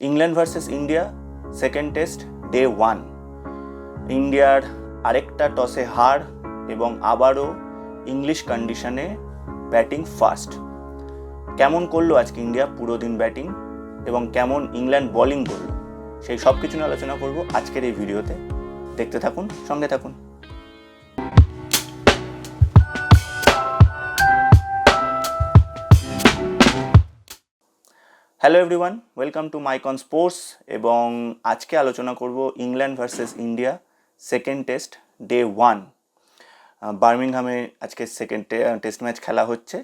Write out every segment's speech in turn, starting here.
England versus India second test day 1। ইন্ডিয়ার আরেকটা টসে হার এবং আবারও ইংলিশ কন্ডিশনে ব্যাটিং ফার্স্ট। কেমন করলো আজকে ইন্ডিয়া পুরো দিন ব্যাটিং এবং কেমন ইংল্যান্ড বোলিং করলো, সেই সব কিছু নিয়ে আলোচনা করব আজকের এই ভিডিওতে। দেখতে থাকুন, সঙ্গে থাকুন। Hello everyone, welcome to Maicon sports. এবং আজকে আলোচনা করব England versus India second test day 1। বার্মিংহামে আজকে সেকেন্ড টেস্ট ম্যাচ খেলা হচ্ছে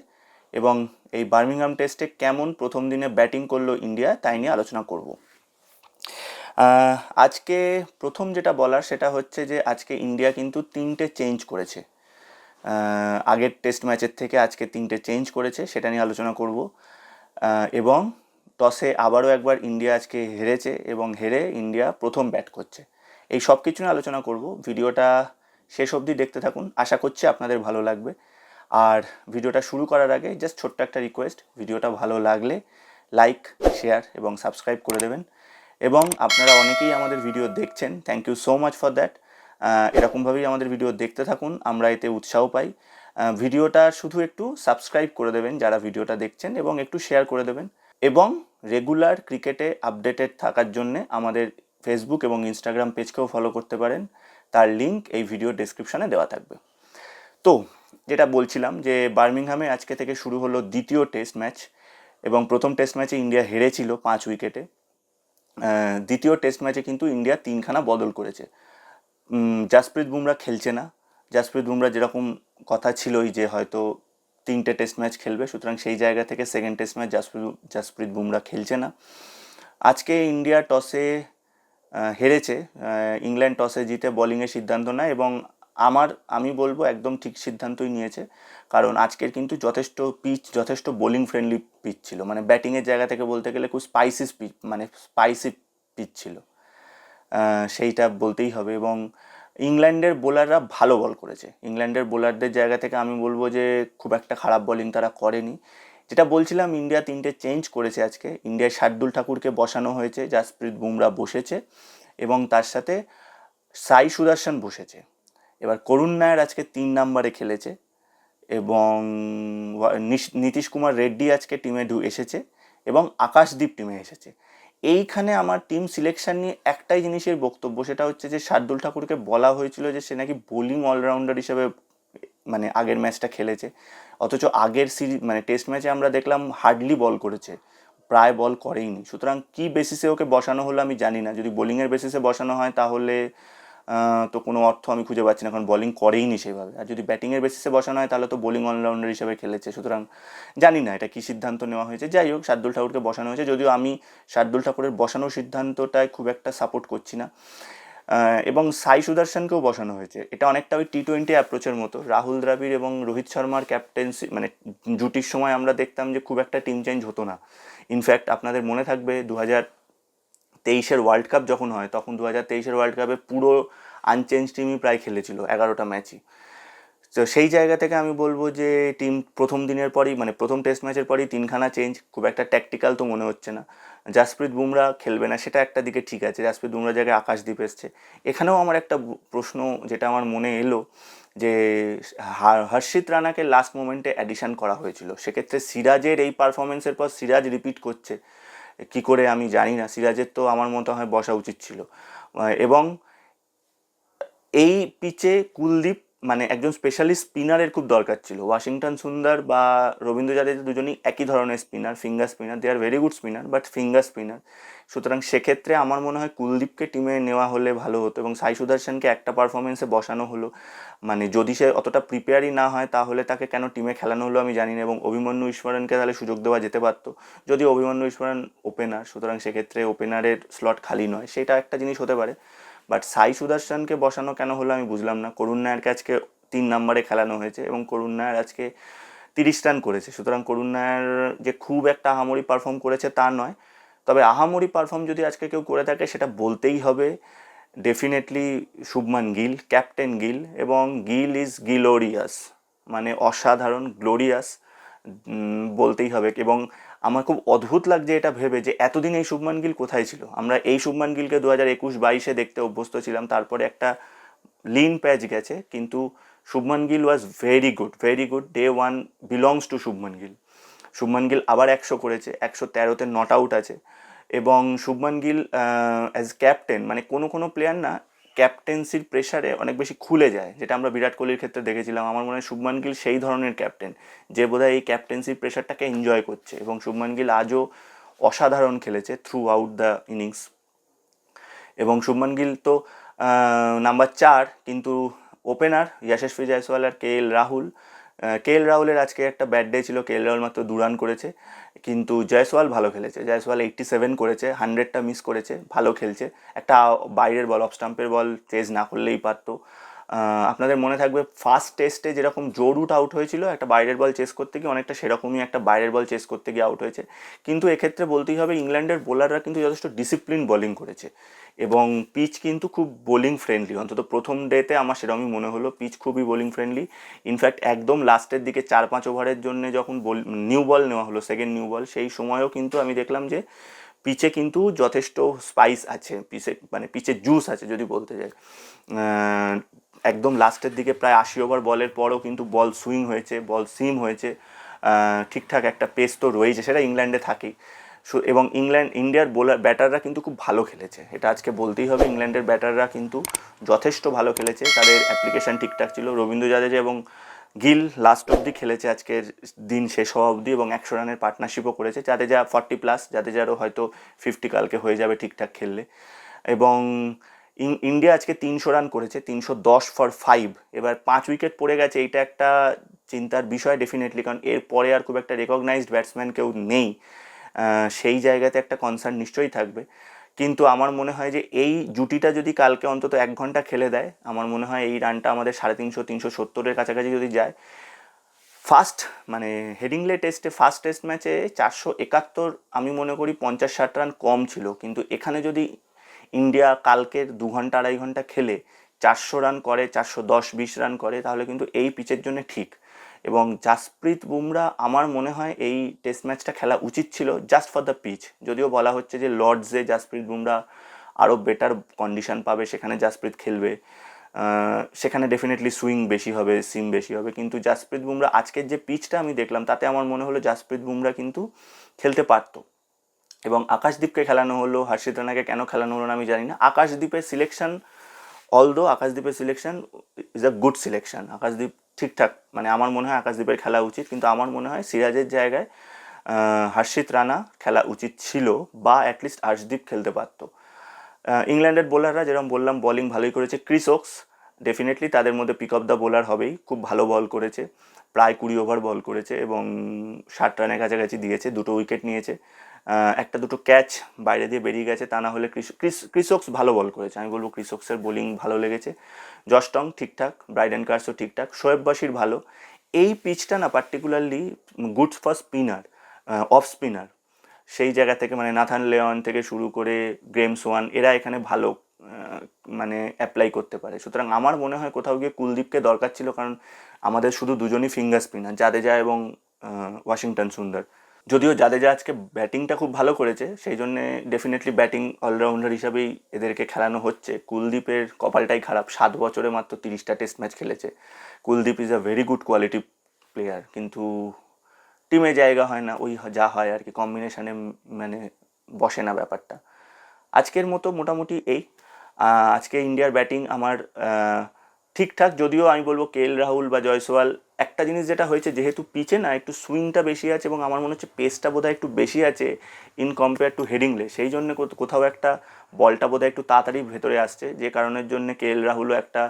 এবং এই বার্মিংহাম টেস্টে কেমন প্রথম দিনে ব্যাটিং করলো ইন্ডিয়া তাই নিয়ে আলোচনা করব। আজকে প্রথম যেটা বলার সেটা হচ্ছে যে আজকে ইন্ডিয়া কিন্তু 3টে চেঞ্জ করেছে। আগের টেস্ট ম্যাচের থেকে আজকে 3টে চেঞ্জ করেছে, সেটা নিয়ে আলোচনা করব। এবং টসে আবারও একবার ইন্ডিয়া আজকে হেরেছে এবং হেরে ইন্ডিয়া প্রথম ব্যাট করছে। এই সব কিছু নিয়ে আলোচনা করব। ভিডিওটা শেষ অবধি দেখতে থাকুন, আশা করছি আপনাদের ভালো লাগবে। আর ভিডিওটা শুরু করার আগে জাস্ট ছোট্ট একটা রিকোয়েস্ট, ভিডিওটা ভালো লাগলে লাইক, শেয়ার এবং সাবস্ক্রাইব করে দেবেন। এবং আপনারা অনেকেই আমাদের ভিডিও দেখছেন, thank you so much for that. এরকমভাবেই আমাদের ভিডিও দেখতে থাকুন, আমরা এতে উৎসাহ পাই। ভিডিওটা শুধু একটু সাবস্ক্রাইব করে দেবেন যারা ভিডিওটা দেখছেন এবং একটু শেয়ার করে দেবেন। এবং রেগুলার ক্রিকেটে আপডেটেড থাকার জন্যে আমাদের ফেসবুক এবং ইনস্টাগ্রাম পেজকেও ফলো করতে পারেন, তার লিঙ্ক এই ভিডিও ডেসক্রিপশানে দেওয়া থাকবে। তো যেটা বলছিলাম যে বার্মিংহামে আজকে থেকে শুরু হলো দ্বিতীয় টেস্ট ম্যাচ এবং প্রথম টেস্ট ম্যাচে ইন্ডিয়া হেরেছিল 5 উইকেটে। দ্বিতীয় টেস্ট ম্যাচে কিন্তু ইন্ডিয়া 3খানা বদল করেছে। জাসপ্রীত বুমরা খেলছে না। জাসপ্রীত বুমরা যেরকম কথা ছিলই যে হয়তো 3টে টেস্ট ম্যাচ খেলবে, সুতরাং সেই জায়গা থেকে second test match Jasprit Bumrah খেলছে না। আজকে ইন্ডিয়া টসে হেরেছে, ইংল্যান্ড টসে জিতে বোলিংয়ের সিদ্ধান্ত নেয় এবং আমি বলবো একদম ঠিক সিদ্ধান্তই নিয়েছে। কারণ আজকের কিন্তু যথেষ্ট বোলিং ফ্রেন্ডলি পিচ ছিল, মানে ব্যাটিংয়ের জায়গা থেকে বলতে গেলে খুব স্পাইসি পিচ ছিল, সেইটা বলতেই হবে। এবং ইংল্যান্ডের বোলাররা ভালো বল করেছে। ইংল্যান্ডের বোলারদের জায়গা থেকে আমি বলবো যে খুব একটা খারাপ বোলিং তারা করেনি। যেটা বলছিলাম, ইন্ডিয়া 3টে চেঞ্জ করেছে আজকে। ইন্ডিয়ায় শার্দুল ঠাকুরকে বসানো হয়েছে, জাসপ্রীত বুমরা বসেছে এবং তার সাথে সাই সুদর্শন বসেছে। এবার করুণ নায়ার আজকে 3 নম্বরে খেলেছে এবং নীতিশ কুমার রেড্ডি আজকে টিমে এসেছে এবং আকাশদীপ টিমে এসেছে। এইখানে আমার টিম সিলেকশন নিয়ে একটাই জিনিসের বক্তব্য, সেটা হচ্ছে যে শার্দুল ঠাকুরকে বলা হয়েছিল যে সে নাকি বোলিং অলরাউন্ডার হিসেবে মানে আগের ম্যাচটা খেলেছে, অথচ আগের টেস্ট ম্যাচে আমরা দেখলাম হার্ডলি বল করেছে, প্রায় বল করেইনি। সুতরাং কী বেসিসে ওকে বসানো হলো আমি জানি না। যদি বোলিংয়ের বেসিসে বসানো হয় তাহলে তো কোনো অর্থ আমি খুঁজে পাচ্ছি না, কারণ বোলিং করেইনি সেভাবে। আর যদি ব্যাটিংয়ের বেসিসে বসানো হয় তাহলে তো বোলিং অলরাউন্ডার হিসেবে খেলেছে। সুতরাং জানি না এটা কী সিদ্ধান্ত নেওয়া হয়েছে। যাই হোক, শার্দুল ঠাকুরকে বসানো হয়েছে, যদিও আমি শার্দুল ঠাকুরের বসানোর সিদ্ধান্তটায় খুব একটা সাপোর্ট করছি না। এবং সাই সুদর্শনকেও বসানো হয়েছে। এটা অনেকটা ওই T20 অ্যাপ্রোচের মতো। রাহুল দ্রাবিড় এবং রোহিত শর্মার ক্যাপ্টেন্সি জুটির সময় আমরা দেখতাম যে খুব একটা টিম চেঞ্জ হতো না। ইনফ্যাক্ট আপনাদের মনে থাকবে 2023 ওয়ার্ল্ড কাপ যখন হয়, তখন 2023 ওয়ার্ল্ড কাপে পুরো আনচেঞ্জ টিমই প্রায় খেলেছিল 11টা ম্যাচই। তো সেই জায়গা থেকে আমি বলবো যে টিম প্রথম দিনের পরই প্রথম টেস্ট ম্যাচের পরই 3খানা চেঞ্জ খুব একটা ট্যাকটিক্যাল তো মনে হচ্ছে না। জাসপ্রীত বুমরা খেলবে না, সেটা একটা দিকে ঠিক আছে। জাসপ্রীত বুমরার জায়গায় আকাশদীপ এসছে। এখানেও আমার একটা প্রশ্ন যেটা আমার মনে এলো যে হর্ষিত রানাকে লাস্ট মোমেন্টে অ্যাডিশন করা হয়েছিল, সেক্ষেত্রে সিরাজের এই পারফরমেন্সের পর সিরাজ রিপিট করছে কি করে আমি জানি না। সিরাজের তো আমার মতো হয় বসা উচিত ছিল। এবং এই পিচে কুলদীপ একজন স্পেশালিস্ট স্পিনারের খুব দরকার ছিল। ওয়াশিংটন সুন্দর বা রবীন্দ্র জাদেজা দুজনই একই ধরনের spinner, finger spinner. They are very good spinner, but finger spinner. সুতরাং সেক্ষেত্রে আমার মনে হয় কুলদীপকে টিমে নেওয়া হলে ভালো হতো এবং সাই সুদর্শনকে একটা পারফরমেন্সে বসানো হলো। যদি সে অতটা প্রিপেয়ারই না হয় তাহলে তাকে কেন টিমে খেলানো হলো আমি জানি না। এবং অভিমন্যু ঈশ্বরনকে তাহলে সুযোগ দেওয়া যেতে পারতো, যদি অভিমন্যু ঈশ্বরন ওপেনার, সুতরাং সেক্ষেত্রে ওপেনারের স্লট খালি নয়, সেটা একটা জিনিস হতে পারে। বাট সাই সুদর্শনকে বসানো কেন হলো আমি বুঝলাম না। করুণ নায়ারকে আজকে 3 নম্বরে খেলানো হয়েছে এবং করুণ নায়ার আজকে 30 রান করেছে। সুতরাং করুণ নায়ার যে খুব একটা আহামরি পারফর্ম করেছে তা নয়, তবে আহামরি পারফর্ম যদি আজকে কেউ করে থাকে সেটা বলতেই হবে ডেফিনেটলি শুভমান গিল, ক্যাপ্টেন গিল। এবং গিল ইজ গ্লোরিয়াস, অসাধারণ, গ্লোরিয়াস বলতেই হবে। এবং আমার খুব অদ্ভুত লাগছে এটা ভেবে যে এতদিন এই শুভমান গিল কোথায় ছিল। আমরা এই শুভমান গিলকে 2021-22-এ দেখতে অভ্যস্ত ছিলাম, তারপরে একটা লিন প্যাচ গেছে, কিন্তু Shubman Gill was very good. Day one belongs to Shubman Gill. Shubman Gill আবার 100 করেছে, 113তে নট আউট আছে। এবং শুভমান গিল অ্যাজ ক্যাপ্টেন, মানে কোনো কোনো প্লেয়ার না ক্যাপ্টেন্সির প্রেশারে অনেক বেশি খুলে যায়, যেটা আমরা বিরাট কোহলির ক্ষেত্রে দেখেছিলাম। আমার মনে হয় শুভমান গিল সেই ধরনের ক্যাপ্টেন যে বোধহয় এই ক্যাপ্টেন্সির প্রেশারটাকে এনজয় করছে, এবং শুভমান গিল আজও অসাধারণ খেলেছে থ্রু আউট দ্য ইনিংস। এবং শুভমান গিল তো নাম্বার 4, কিন্তু ওপেনার যশস্বী জয়সওয়াল আর কে এল রাহুলের আজকে একটা ব্যাড ডে ছিল। কে এল রাহুল মাত্র 2 রান করেছে, কিন্তু জয়সওয়াল ভালো খেলেছে। জয়সওয়াল 87 করেছে, 100টা মিস করেছে, ভালো খেলছে। একটা বাইরের বল, অফ স্টাম্পের বল চেজ না করলেই পারতো। আপনাদের মনে থাকবে ফার্স্ট টেস্টে যেরকম জো রুট আউট হয়েছিল একটা বাইরের বল চেস করতে গিয়ে, অনেকটা সেরকমই একটা বাইরের বল চেস করতে গিয়ে আউট হয়েছে। কিন্তু এক্ষেত্রে বলতেই হবে ইংল্যান্ডের বোলাররা কিন্তু যথেষ্ট ডিসিপ্লিন বোলিং করেছে, এবং পিচ কিন্তু খুব বোলিং ফ্রেন্ডলি। অন্তত প্রথম ডেতে আমার সেরকমই মনে হলো, পিচ খুবই বোলিং ফ্রেন্ডলি। ইনফ্যাক্ট একদম লাস্টের দিকে 4-5 ওভারের জন্য যখন নিউ বল নেওয়া হলো, সেকেন্ড নিউ বল, সেই সময়ও কিন্তু আমি দেখলাম যে পিচে কিন্তু যথেষ্ট স্পাইস আছে, মানে পিচে জুস আছে যদি বলতে যাই। একদম লাস্টের দিকে প্রায় 80 ওভার বলের পরও কিন্তু বল সুইং হয়েছে, বল সিম হয়েছে, ঠিকঠাক একটা পেস তো রয়েছে, সেটা ইংল্যান্ডে থাকেই। এবং ইন্ডিয়ার ব্যাটাররা কিন্তু খুব ভালো খেলেছে, এটা আজকে বলতেই হবে। ইংল্যান্ডের ব্যাটাররা কিন্তু যথেষ্ট ভালো খেলেছে, তাদের অ্যাপ্লিকেশন ঠিকঠাক ছিল। রবীন্দ্র জাদেজা এবং গিল লাস্ট অবধি খেলেছে, আজকের দিন শেষ হওয়া অবধি, এবং 100 রানের পার্টনারশিপও করেছে। জাদেজা 40+, জাদেজারও হয়তো 50 কালকে হয়ে যাবে ঠিকঠাক খেললে। এবং ইন্ডিয়া আজকে 300 রান করেছে, 310 ফর 5। এবার 5 উইকেট পড়ে গেছে, এইটা একটা চিন্তার বিষয় ডেফিনেটলি, কারণ এর পরে আর খুব একটা রেকগনাইজড ব্যাটসম্যান কেউ নেই। সেই জায়গাতে একটা কনসার্ন নিশ্চয়ই থাকবে। কিন্তু আমার মনে হয় যে এই জুটিটা যদি কালকে অন্তত 1 ঘন্টা খেলে দেয়, আমার মনে হয় এই রানটা আমাদের 350, 370-এর কাছাকাছি যদি যায়। মানে হেডিংলে টেস্টে ফার্স্ট টেস্ট ম্যাচে 471, আমি মনে করি 50-60 রান কম ছিল, কিন্তু এখানে যদি ইন্ডিয়া কালকের 2 ঘন্টা 2.5 ঘন্টা খেলে 400 রান করে, 410-20 রান করে, তাহলে কিন্তু এই পিচের জন্য ঠিক। এবং জাসপ্রীত বুমরা আমার মনে হয় এই টেস্ট ম্যাচটা খেলা উচিত ছিল জাস্ট ফর দ্য পিচ। যদিও বলা হচ্ছে যে লর্ডসে জাসপ্রীত বুমরা আরও বেটার কন্ডিশন পাবে, সেখানে জাসপ্রীত খেলবে, সেখানে ডেফিনেটলি সুইং বেশি হবে, সিম বেশি হবে। কিন্তু জাসপ্রীত বুমরা আজকের যে পিচটা আমি দেখলাম, তাতে আমার মনে হলো জাসপ্রীত বুমরা কিন্তু খেলতে পারতো। এবং আকাশদীপকে খেলানো হলো, হর্ষিত রানাকে কেন খেলানো হলো না আমি জানি না। আকাশদীপের selection is a good selection. Akashdeep ঠিকঠাক, মানে আমার মনে হয় আকাশদীপের খেলা উচিত, কিন্তু আমার মনে হয় সিরাজের জায়গায় হর্ষিত রানা খেলা উচিত ছিল, বা অ্যাটলিস্ট আর্শদীপ খেলতে পারতো। ইংল্যান্ডের বোলাররা যেরকম বললাম বোলিং ভালোই করেছে। ক্রিস ওকস ডেফিনেটলি তাদের মধ্যে পিক অফ দ্য বোলার হবেই, খুব ভালো বল করেছে, প্রায় 20 ওভার বল করেছে, এবং 60 রানের কাছাকাছি দিয়েছে, 2টো উইকেট নিয়েছে। একটা দুটো ক্যাচ বাইরে দিয়ে বেরিয়ে গেছে, তা না হলে ক্রিস ওকস ভালো বল করেছে, আমি বলবো ক্রিস ওকসের বোলিং ভালো লেগেছে। জশ টং ঠিকঠাক, ব্রাইডেন কার্সও ঠিকঠাক, শোয়েব বাশির ভালো। এই পিচটা না particularly good for spinner, off spinner. সেই জায়গা থেকে মানে নাথান লেয়ন থেকে শুরু করে গ্রেম সোয়ান, এরা এখানে ভালো মানে অ্যাপ্লাই করতে পারে। সুতরাং আমার মনে হয় কোথাও গিয়ে কুলদীপকে দরকার ছিল, কারণ আমাদের শুধু দুজনই ফিঙ্গার স্পিনার, জাদেজা এবং ওয়াশিংটন সুন্দর। যদিও জাদেজা আজকে ব্যাটিংটা খুব ভালো করেছে, সেই জন্যে ডেফিনেটলি ব্যাটিং অলরাউন্ডার হিসাবেই এদেরকে খেলানো হচ্ছে। কুলদীপের কপালটাই খারাপ, 7 বছরে মাত্র 30টা টেস্ট ম্যাচ খেলেছে। Kuldeep is a very good quality player, কিন্তু টিমে জায়গা হয় না, ওই যা হয় আর কি, কম্বিনেশনে মানে বসে না ব্যাপারটা। আজকের মতো মোটামুটি এই আজকে ইন্ডিয়ার ব্যাটিং আমার ঠিকঠাক। যদিও আমি বলবো কে এল রাহুল বা জয়সওয়াল, একটা জিনিস যেটা হয়েছে, যেহেতু পিচে না একটু সুইংটা বেশি আছে, এবং আমার মনে হচ্ছে পেসটা বোধহয় একটু বেশি আছে ইন কম্পেয়ার টু হেডিংলে, সেই জন্য কোথাও একটা বলটা বোধহয় একটু তাড়াতাড়ি ভেতরে আসছে, যে কারণের জন্য কে এল রাহুলও একটা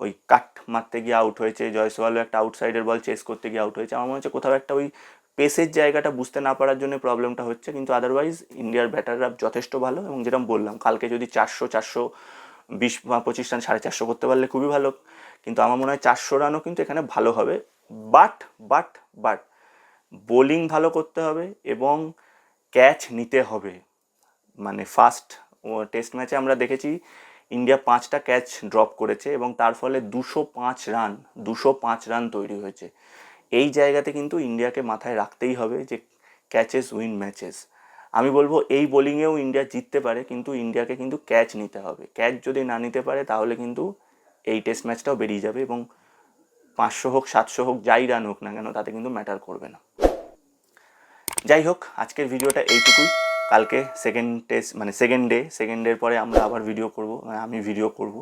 ওই কাট মারতে গিয়ে আউট হয়েছে, জয়সওয়ালও একটা আউটসাইডের বল চেস করতে গিয়ে আউট হয়েছে। আমার মনে হচ্ছে কোথাও একটা ওই পেসের জায়গাটা বুঝতে না পারার জন্য প্রবলেমটা হচ্ছে, কিন্তু আদারওয়াইজ ইন্ডিয়ার ব্যাটাররা যথেষ্ট ভালো। এবং যেরকম বললাম, কালকে যদি 420 বা 25 রান 450 করতে পারলে খুবই ভালো, কিন্তু আমার মনে হয় 400 রানও কিন্তু এখানে ভালো হবে। বাট বাট বাট বোলিং ভালো করতে হবে এবং ক্যাচ নিতে হবে। মানে ফার্স্ট টেস্ট ম্যাচে আমরা দেখেছি ইন্ডিয়া 5টা ক্যাচ ড্রপ করেছে, এবং তার ফলে 205 রান তৈরি হয়েছে। এই জায়গাতে কিন্তু ইন্ডিয়াকে মাথায় রাখতেই হবে যে ক্যাচেস উইন ম্যাচেস। আমি বলবো এই বোলিংয়েও ইন্ডিয়া জিততে পারে, কিন্তু ইন্ডিয়াকে কিন্তু ক্যাচ নিতে হবে। ক্যাচ যদি না নিতে পারে তাহলে কিন্তু এই টেস্ট ম্যাচটাও বেরিয়ে যাবে, এবং 500 হোক 700 হোক যাই রান হোক না কেন তাতে কিন্তু ম্যাটার করবে না। যাই হোক, আজকের ভিডিওটা এইটুকুই। কালকে সেকেন্ড টেস্ট মানে সেকেন্ড ডের পরে আমরা আবার ভিডিও করব, আমি ভিডিও করব,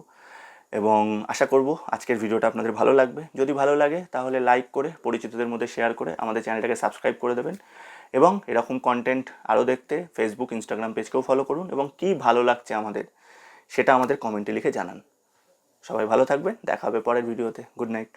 এবং আশা করব আজকের ভিডিওটা আপনাদের ভালো লাগবে। যদি ভালো লাগে তাহলে লাইক করে পরিচিতদের মধ্যে শেয়ার করে আমাদের চ্যানেলটাকে সাবস্ক্রাইব করে দেবেন, এবং এরকম কন্টেন্ট আরও দেখতে ফেসবুক ইনস্টাগ্রাম পেজকেও ফলো করুন, এবং কী ভালো লাগছে আমাদের সেটা আমাদের কমেন্টে লিখে জানান। সবাই ভালো থাকবেন, দেখা হবে পরের ভিডিওতে। Good night.